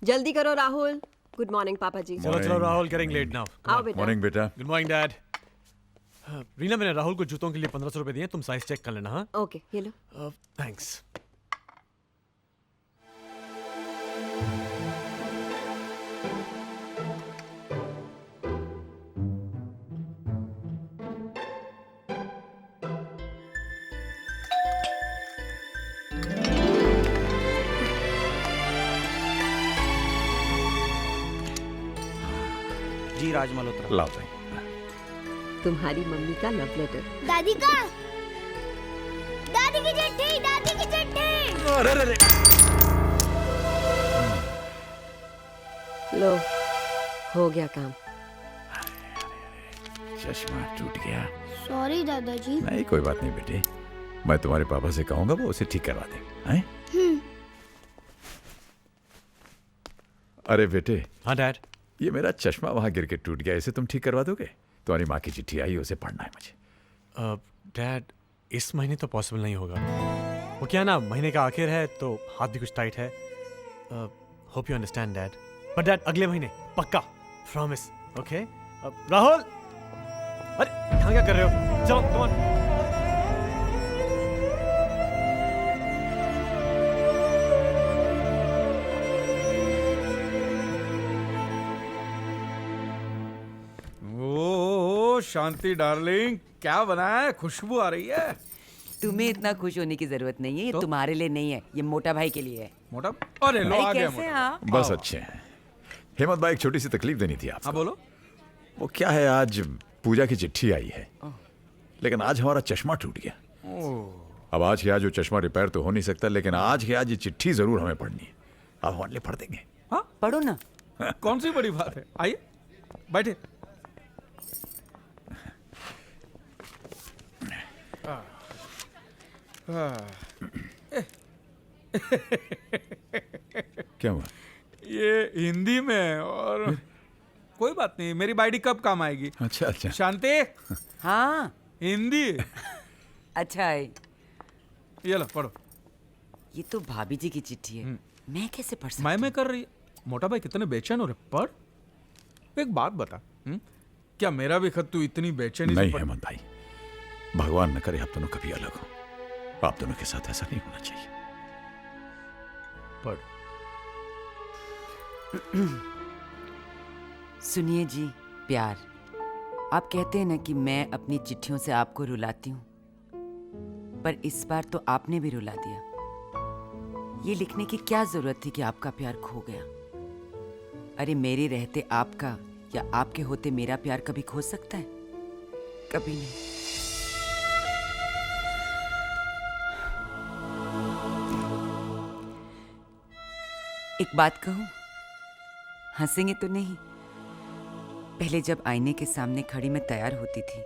जल्दी करो Rahul. Good morning पापा जी। चलो चलो राहुल, गेटिंग लेट नाउ। आओ बेटा। मॉर्निंग बेटा। Good morning dad. रीना, मैंने राहुल को जूतों के लिए 1500 रुपए दिए, तुम साइज चेक कर लेना। हाँ, ओके, ये लो। थैंक्स। जी राज मल्होत्रा। लाओ भाई। तुम्हारी मम्मी का लव लेटर। दादी का, दादी की चिट्ठी, दादी की चिट्ठी। अरे अरे लो, हो गया काम। चश्मा टूट गया। सॉरी दादाजी। नहीं कोई बात नहीं बेटे, मैं तुम्हारे पापा से कहूंगा, वो उसे ठीक करवा देंगे। हैं? अरे बेटे, हाँ डैड। ये मेरा चश्मा वहां गिर के टूट गया, इसे तुम ठीक करवा दोगे? तुम्हारी माँ की चिट्ठी आई, उसे पढ़ना है मुझे। डैड, इस महीने तो पॉसिबल नहीं होगा। वो क्या ना, महीने का आखिर है तो हाथ भी कुछ टाइट है। Hope you understand dad. But dad, अगले महीने पक्का, प्रॉमिस। ओके राहुल, अरे यहाँ क्या कर रहे हो? चलो कम ऑन। शांति डार्लिंग, क्या बनाया है? खुशबू आ रही है। तुम्हें इतना खुश होने की जरूरत नहीं है, ये तो? तुम्हारे लिए नहीं है, ये मोटा भाई के लिए है। मोटा? अरे लो, भाई आ गया कैसे मोटा। आप? बस अच्छे हैं। हेमंत भाई, एक छोटी सी तकलीफ देनी थी हाँ आपको। बोलो। वो क्या है, आज पूजा की चिट्ठी आई है, लेकिन आज हमारा चश्मा टूट गया। अब आज के आज वो चश्मा रिपेयर तो हो नहीं सकता, लेकिन आज के आज ये चिट्ठी जरूर हमें पढ़नी है। आप हमारे लिए पढ़ देंगे? हाँ पढ़ो ना। कौन सी बड़ी बात है, आइए बैठे। क्या हुआ? ये हिंदी में, और कोई बात नहीं, मेरी बाइडी कब काम आएगी। अच्छा अच्छा। शांति, हाँ हिंदी। अच्छा है। ये लो पढ़ो। ये तो भाभी जी की चिट्ठी है, मैं कैसे पढ़ सकती? मैं कर रही है। मोटा भाई कितने बेचैन हो रहे, पढ़। एक बात बता, क्या मेरा भी खत तू इतनी बेचैनी से नहीं पढ़- हेमंत भाई, भगवान न करे आप दोनों कभी अलग हो। आप दोनों के साथ ऐसा नहीं होना चाहिए। पढ़। सुनिए जी, प्यार। आप कहते हैं ना कि मैं अपनी चिट्ठियों से आपको रुलाती हूँ, पर इस बार तो आपने भी रुला दिया। ये लिखने की क्या जरूरत थी कि आपका प्यार खो गया? अरे मेरे रहते आपका या आपके होते मेरा प्यार कभी खो सकता है? कभी नहीं। एक बात कहूं, हंसेंगे तो नहीं? पहले जब आईने के सामने खड़ी मैं तैयार होती थी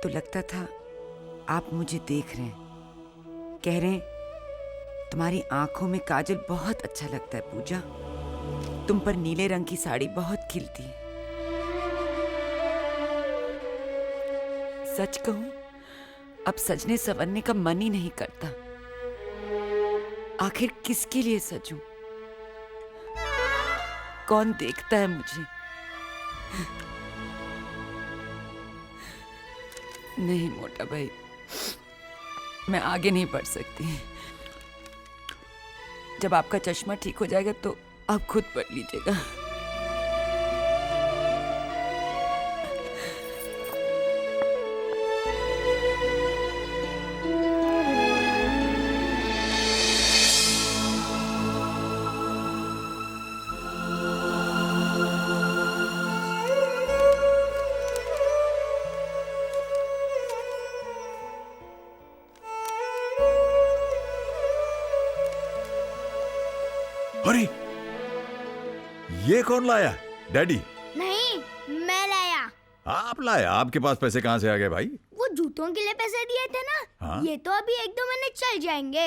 तो लगता था आप मुझे देख रहे हैं, कह रहे हैं तुम्हारी आंखों में काजल बहुत अच्छा लगता है पूजा, तुम पर नीले रंग की साड़ी बहुत खिलती है। सच कहूं, अब सजने संवरने का मन ही नहीं करता। आखिर किसके लिए सजूं? कौन देखता है मुझे? नहीं मोटा भाई, मैं आगे नहीं बढ़ सकती। जब आपका चश्मा ठीक हो जाएगा तो आप खुद पढ़ लीजिएगा। अरे ये कौन लाया? डैडी? नहीं, मैं लाया। आप लाया? आपके पास पैसे कहां से आ गए भाई? वो जूतों के लिए पैसे दिए थे ना। हाँ? ये तो अभी 1-2 महीने चल जाएंगे।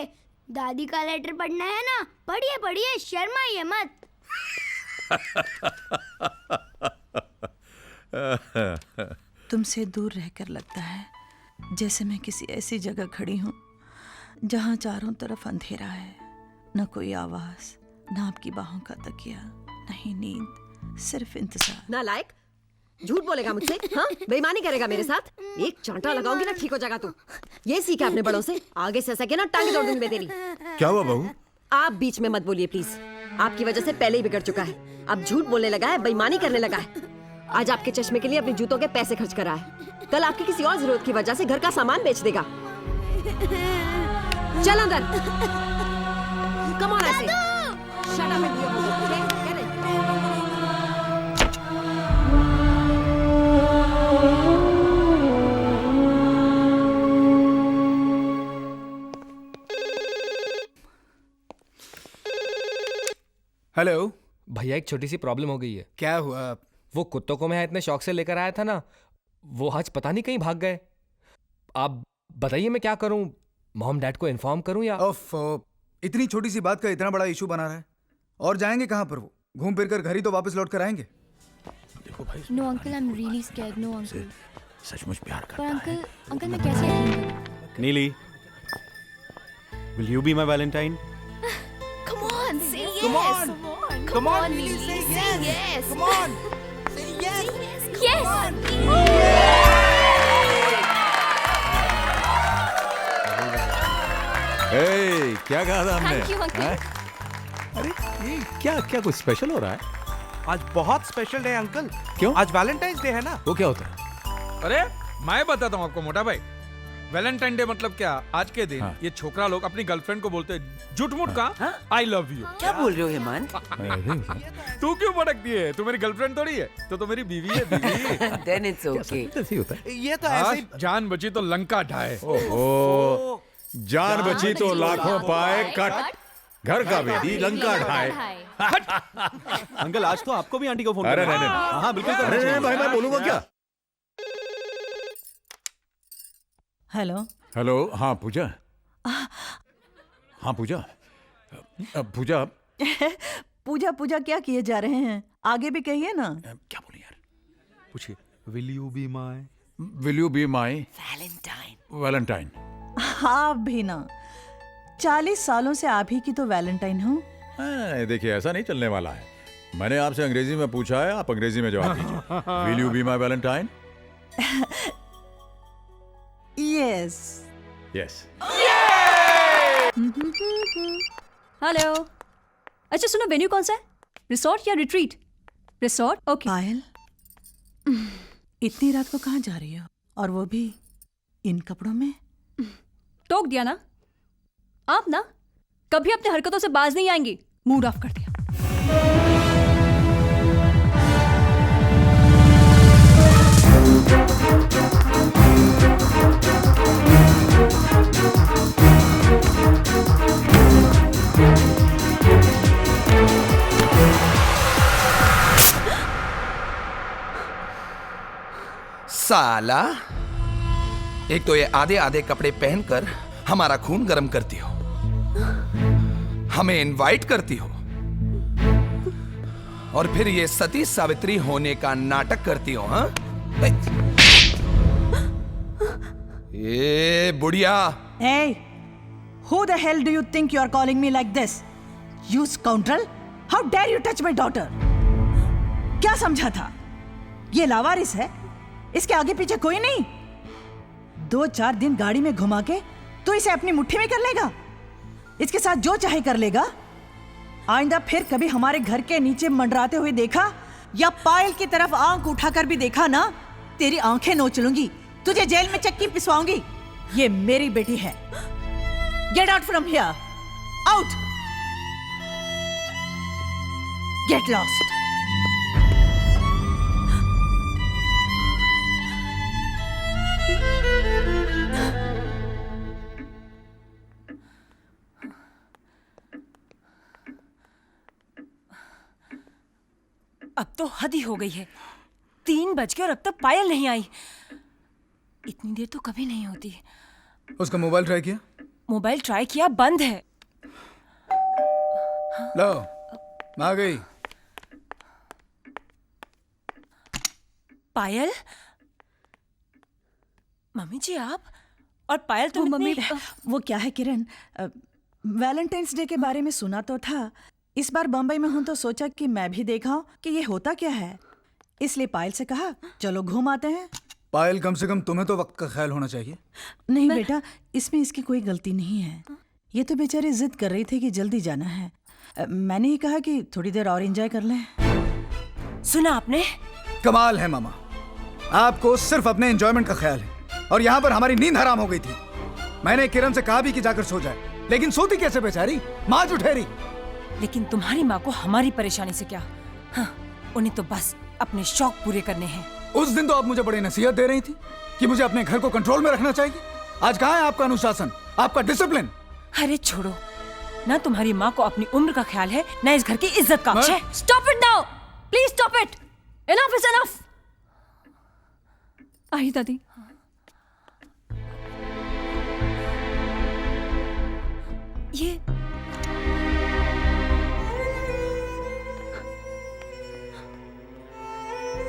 दादी का लेटर पढ़ना है ना, पढ़िए पढ़िए, शर्माइए मत। तुमसे दूर रहकर लगता है जैसे मैं किसी ऐसी जगह खड़ी हूँ जहाँ चारों तरफ अंधेरा है, न कोई आवाज, ना आपकी बाहों का तकिया, नहीं नींद, सिर्फ इंतजार। नालायक, झूठ बोलेगा मुझसे? हाँ, बेईमानी करेगा मेरे साथ? एक चांटा लगाऊंगी ना ठीक हो जाएगा तू। ये सीखा अपने बड़ों से, आगे से सके ना टांगे तोड़ दूंगी मैं तेरी। क्या हुआ बहू? आप बीच में मत बोलिए प्लीज। आपकी वजह से पहले ही बिगड़ चुका है, अब झूठ बोलने लगा है, बेईमानी करने लगा है। आज आपके चश्मे के लिए अपने जूतों के पैसे खर्च करा है, कल आपकी किसी और जरूरत की वजह से घर का सामान बेच देगा। चल अंदर। कम ऑन ऐसे। Shut up and go. Hello भैया एक छोटी सी प्रॉब्लम हो गई है। क्या हुआ? वो कुत्तों को मैं इतने शौक से लेकर आया था ना, वो आज पता नहीं कहीं भाग गए। आप बताइए मैं क्या करूं? मॉम डैड को इन्फॉर्म करूं या? ओफ, इतनी छोटी सी बात का इतना बड़ा इशू बना रहा है। और जाएंगे कहाँ पर? वो घूम फिर कर घर ही तो वापस लौट कर आएंगे। देखो भाई, no uncle, I am really scared. No uncle. सचमुच प्यार पर करता है। अंकल मैं कैसे यकीन करूं? नीली, will you be my Valentine? Come on, say yes. Come on. Come on, Neely, Neely, say say yes. yes. Come on. Say yes. Yes. ए, क्या कहा था हमने? Thank you, uncle. हैं? अरे ये क्या क्या कुछ स्पेशल हो रहा है? आज बहुत स्पेशल डे है अंकल। क्यों? आज वैलेंटाइंस डे है ना। वो क्या होता है? अरे मैं बताता हूँ आपको मोटा भाई। वैलेंटाइन डे मतलब क्या? आज के दिन हाँ। ये छोकरा लोग अपनी गर्लफ्रेंड को बोलते हैं झूठ मूठ का आई लव यू। क्या बोल रहे हो हेमंत? तू क्यों भड़कती है? तू मेरी गर्लफ्रेंड थोड़ी है, तो मेरी बीवी है बीवी। Then it's okay. ऐसे ही होता है। ये तो ऐसे ही जान बची तो लंका ढाए। ओहो, जान बची तो लाखों पाए कट, घर का बेदी लंका ढाए। अंकल आज तो आपको भी आंटी को फोन अरे करना नहीं है। नहीं, हाँ बिल्कुल अरे करना नहीं चाहिए। भाई, मैं बोलूंगा क्या? हेलो। हेलो, हाँ पूजा। हाँ पूजा, पूजा पूजा पूजा क्या किए जा रहे हैं? आगे भी कहिए ना। क्या बोलूं यार? पूछिए, will you be my? Will you be my Valentine. Valentine? आप भी ना, 40 सालों से आप ही की तो वैलेंटाइन हूँ। देखिए ऐसा नहीं चलने वाला है। मैंने आपसे अंग्रेजी में पूछा है, आप अंग्रेजी में जवाब दीजिए। Will you be my Valentine? Yes. Yes. Hello. अच्छा सुनो, वेन्यू कौन सा है? रिसोर्ट या रिट्रीट? Resort, okay. पायल, इतनी रात को कहाँ जा रही हो, और वो भी इन कपड़ों में? टोक दिया ना आप, ना कभी अपने हरकतों से बाज नहीं आएंगी। मूड ऑफ कर दिया। साला, एक तो ये आधे आधे कपड़े पहनकर हमारा खून गर्म करती हो, हमें इनवाइट करती हो, और फिर ये सती सावित्री होने का नाटक करती हो। हाँ, ये बुढ़िया। Hey, who the hell do you think you are calling me like this? You scoundrel! How dare you touch my daughter? क्या समझा था? ये लावारिस है, इसके आगे पीछे कोई नहीं। 2-4 दिन गाड़ी में घुमा के तो इसे अपनी मुट्ठी में कर लेगा, इसके साथ जो चाहे कर लेगा। आइंदा फिर कभी हमारे घर के नीचे मंडराते हुए देखा या पायल की तरफ आंख उठाकर भी देखा ना, तेरी आंखें नोच लूंगी, तुझे जेल में चक्की पिसवाऊंगी। ये मेरी बेटी है। Get out from here, out, get lost. अब तो हद ही हो गई है। 3 बज गए और अब तक पायल नहीं आई। इतनी देर तो कभी नहीं होती। उसका मोबाइल ट्राई किया? मोबाइल ट्राई किया, बंद है। लो, आ गई। पायल, मम्मी जी आप और पायल तो वो क्या है किरण, वैलेंटाइंस डे के बारे में सुना तो था, इस बार बम्बई में हूं तो सोचा कि मैं भी देखा कि ये होता क्या है, इसलिए पायल से कहा चलो घूम आते हैं। पायल, कम से कम तुम्हें तो वक्त का ख्याल होना चाहिए। नहीं बेटा, इसमें इसकी कोई गलती नहीं है। ये तो बेचारी जिद कर रही थी कि जल्दी जाना है। मैंने ही कहा कि थोड़ी देर और एंजॉय कर लें। सुना आपने? कमाल है मामा, आपको सिर्फ अपने एंजॉयमेंट का ख्याल है और यहाँ पर हमारी नींद हराम हो गई थी। मैंने किरण से कहा भी कि जाकर सो जाए, लेकिन सोती कैसे बेचारी, माँ जुठेरी। लेकिन तुम्हारी माँ को हमारी परेशानी से क्या? हाँ, उन्हें तो बस अपने शौक पूरे करने हैं। उस दिन तो आप मुझे बड़ी नसीहत दे रही थी कि मुझे अपने घर को कंट्रोल में रखना चाहिए। आज कहाँ है आपका अनुशासन, आपका डिसिप्लिन? अरे छोड़ो ना, तुम्हारी माँ को अपनी उम्र का ख्याल है ना इस घर की इज्जत का। Stop it now, please stop it, enough is enough. आई दादी। ये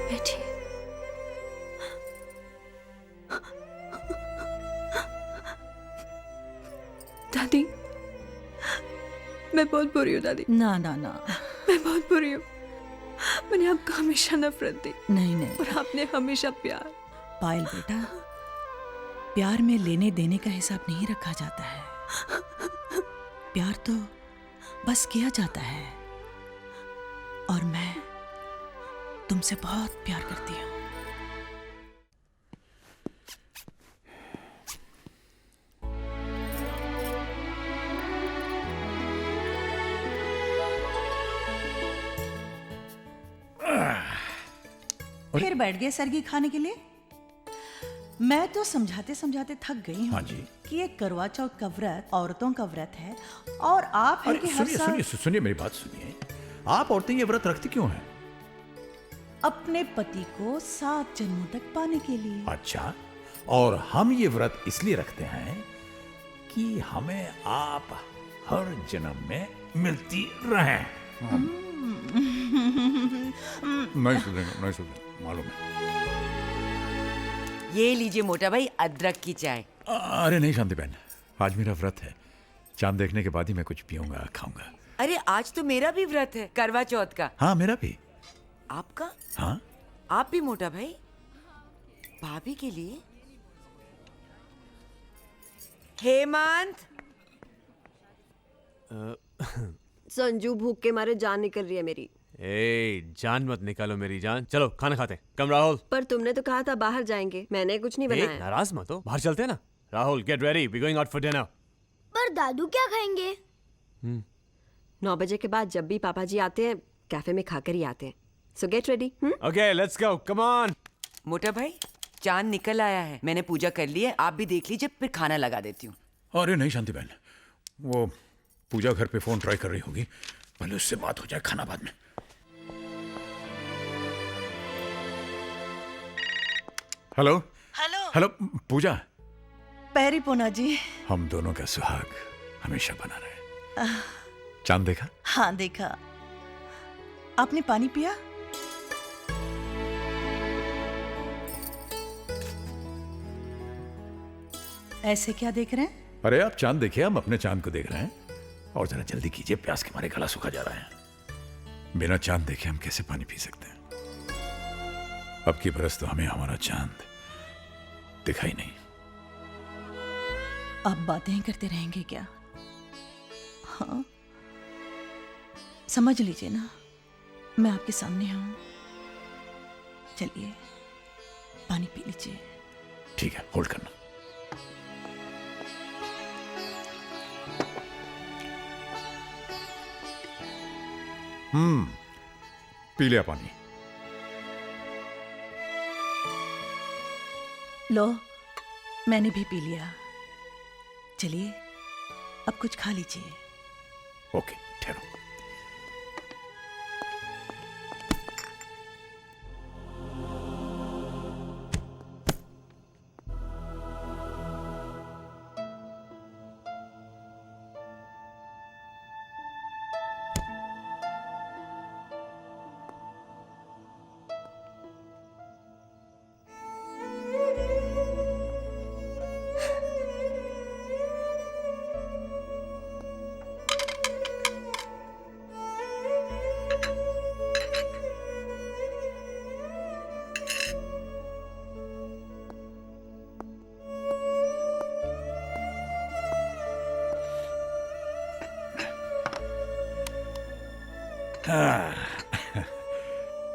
बैठी। दादी, मैं बहुत बुरी हूँ दादी। ना ना ना, मैं बहुत बुरी हूँ। मैंने आपको हमेशा नफरत दी नहीं नहीं, और आपने हमेशा प्यार। पायल बेटा, प्यार में लेने देने का हिसाब नहीं रखा जाता है। प्यार तो बस किया जाता है। और मैं तुमसे बहुत प्यार करती हूँ। फिर बैठ गए सरगी खाने के लिए? मैं तो समझाते समझाते थक गई हूँ। हाँ जी। कि ये करवा चौथ का व्रत औरतों का व्रत है और आप हैं कि हर सुनिए साल सुनिए सुनिए मेरी बात सुनिए। आप औरतें ये व्रत रखती क्यों हैं? अपने पति को 7 जन्मों तक पाने के लिए। अच्छा, और हम ये व्रत इसलिए रखते हैं कि हमें आप हर जन्म में मिलती रहें। नहीं सुनेंगे, मालूम है। ये लीजिए मोटा भाई, अदरक की चाय। अरे नहीं शांति बहन, आज मेरा व्रत है। चांद देखने के बाद ही मैं कुछ पीऊंगा खाऊंगा। अरे आज तो मेरा भी व्रत है, करवा चौथ का। हाँ मेरा भी। आपका? हाँ आप भी मोटा भाई? भाभी के लिए? हेमंत। संजू, भूख के मारे जान निकल रही है मेरी। जान मत निकालो मेरी जान, चलो खाना खाते हैं। कम राहुल। पर तुमने तो कहा था बाहर जाएंगे, मैंने कुछ नहीं बनाया। नाराज मत हो, बाहर चलते हैं ना। Rahul get ready, we going out for dinner. पर दादू क्या खाएंगे? 9 बजे के बाद जब भी पापा जी आते हैं कैफे में खाकर ही आते हैं। सो get ready. Okay let's go, come on. मोटा भाई, चांद निकल आया है, मैंने पूजा कर ली है, आप भी देख लीजिए, फिर खाना लगा देती हूँ। अरे नहीं शांति बहन, वो पूजा घर पे फोन ट्राई कर रही होगी, पहले उससे बात हो जाए, खाना बाद में। हेलो हेलो हेलो पूजा। पैरी पोना जी। हम दोनों का सुहाग हमेशा बना रहे। चांद देखा? हाँ देखा। आपने पानी पिया? ऐसे क्या देख रहे हैं? अरे आप चांद देखिए, हम अपने चांद को देख रहे हैं। और जरा जल्दी कीजिए, प्यास के मारे गला सूखा जा रहा है। बिना चांद देखे हम कैसे पानी पी सकते हैं? अब की बरस तो हमें हमारा चांद दिखाई नहीं। आप बातें ही करते रहेंगे क्या? हाँ, समझ लीजिए ना, मैं आपके सामने हूं। चलिए पानी पी लीजिए। ठीक है, होल्ड करना। पी लिया पानी। लो, मैंने भी पी लिया। चलिए अब कुछ खा लीजिए। ओके, ठहरो।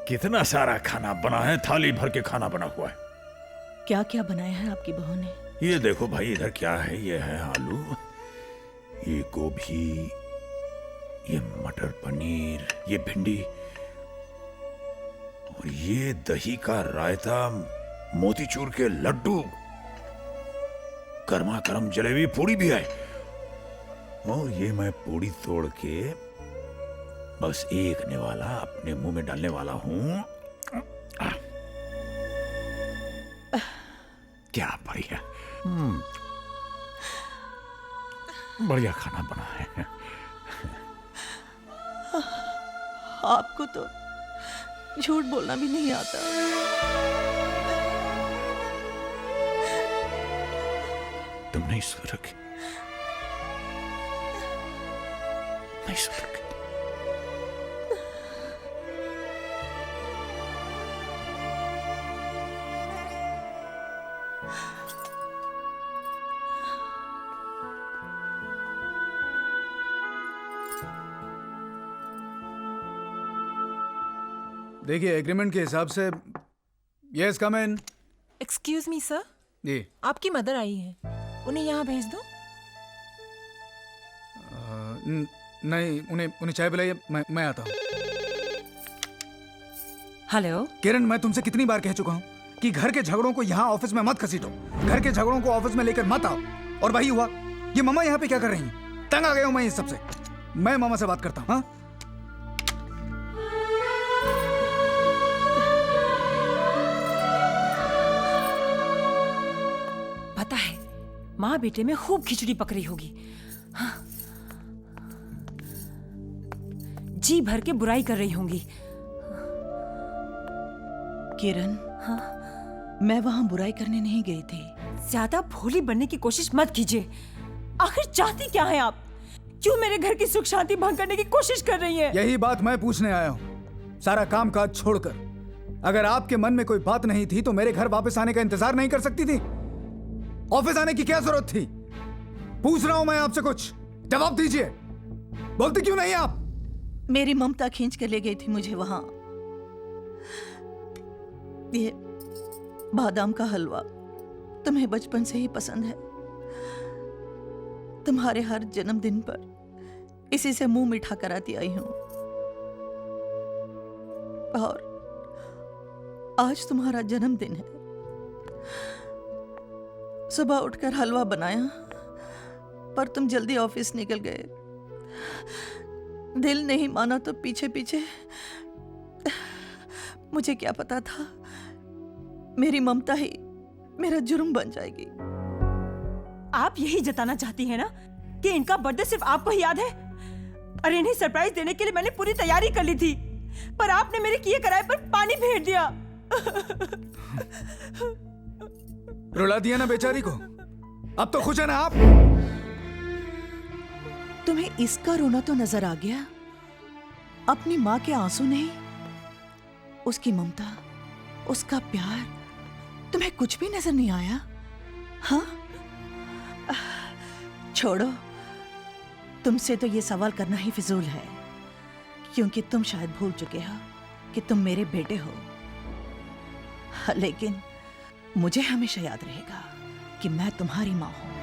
कितना सारा खाना बना है, थाली भर के खाना बना हुआ है। क्या क्या बनाया है आपकी बहू ने? ये देखो भाई, इधर क्या है? ये है आलू, ये गोभी, ये मटर पनीर, ये भिंडी, और ये दही का रायता, मोतीचूर के लड्डू, गर्मा गर्म जलेबी, पूड़ी भी है। और ये मैं पूड़ी तोड़ के बस एक निवाला अपने मुंह में डालने वाला हूं। क्या बढ़िया, बढ़िया खाना बना है। आपको तो झूठ बोलना भी नहीं आता। तुम नहीं सुधरोगे, नहीं सुधरोगे। देखिए, एग्रीमेंट के हिसाब से यस कम इन। एक्सक्यूज मी सर, जी आपकी मदर आई है, उन्हें यहाँ भेज दो। नहीं, उन्हें चाय पिलाइए, मैं आता हूँ। हेलो किरण, मैं तुमसे कितनी बार कह चुका हूँ कि घर के झगड़ों को यहाँ ऑफिस में मत घसीटो, घर के झगड़ों को ऑफिस में लेकर मत आओ। और वही हुआ। ये मम्मा यहाँ पे क्या कर रही हैं? तंग आ गया हूँ मैं इस सबसे। मैं मामा से बात करता हूँ। हाँ, पता है माँ बेटे में खूब खिचड़ी पक रही होगी। हाँ। जी भर के बुराई कर रही होंगी। किरण, हाँ, मैं वहां बुराई करने नहीं गई थी। ज्यादा भोली बनने की कोशिश मत कीजिए। आखिर चाहती क्या है आप? क्यों मेरे घर की सुख शांति भंग करने की कोशिश कर रही हैं? यही बात मैं पूछने आया हूँ। सारा काम काज छोड़कर अगर आपके मन में कोई बात नहीं थी तो मेरे घर वापस आने का इंतजार नहीं कर सकती थी? ऑफिस आने की क्या जरूरत थी? पूछ रहा हूं मैं आपसे, कुछ जवाब दीजिए। बोलती क्यों नहीं आप? मेरी ममता खींच कर ले गई थी मुझे वहां। ये बादाम का हलवा तुम्हें बचपन से ही पसंद है। तुम्हारे हर जन्मदिन पर इसी से मुंह मीठा कराती आई हूं। और आज तुम्हारा जन्मदिन है। सुबह उठकर हलवा बनाया, पर तुम जल्दी ऑफिस निकल गए। दिल नहीं माना तो पीछे पीछे। मुझे क्या पता था मेरी ममता ही मेरा जुर्म बन जाएगी। आप यही जताना चाहती हैं ना कि इनका बर्थडे सिर्फ आपको ही याद है? अरे इन्हें सरप्राइज देने के लिए मैंने पूरी तैयारी कर ली थी, पर आपने मेरे किए कराए पर पानी फेर दिया। रुला दिया ना बेचारी को। अब तो खुश है ना आप? तुम्हें इसका रोना तो नजर आ गया, अपनी माँ के आंसू नहीं। उसकी ममता, उसका प्यार तुम्हें कुछ भी नजर नहीं आया? हाँ, छोड़ो, तुमसे तो ये सवाल करना ही फिजूल है, क्योंकि तुम शायद भूल चुके हो कि तुम मेरे बेटे हो। लेकिन मुझे हमेशा याद रहेगा कि मैं तुम्हारी माँ हूं।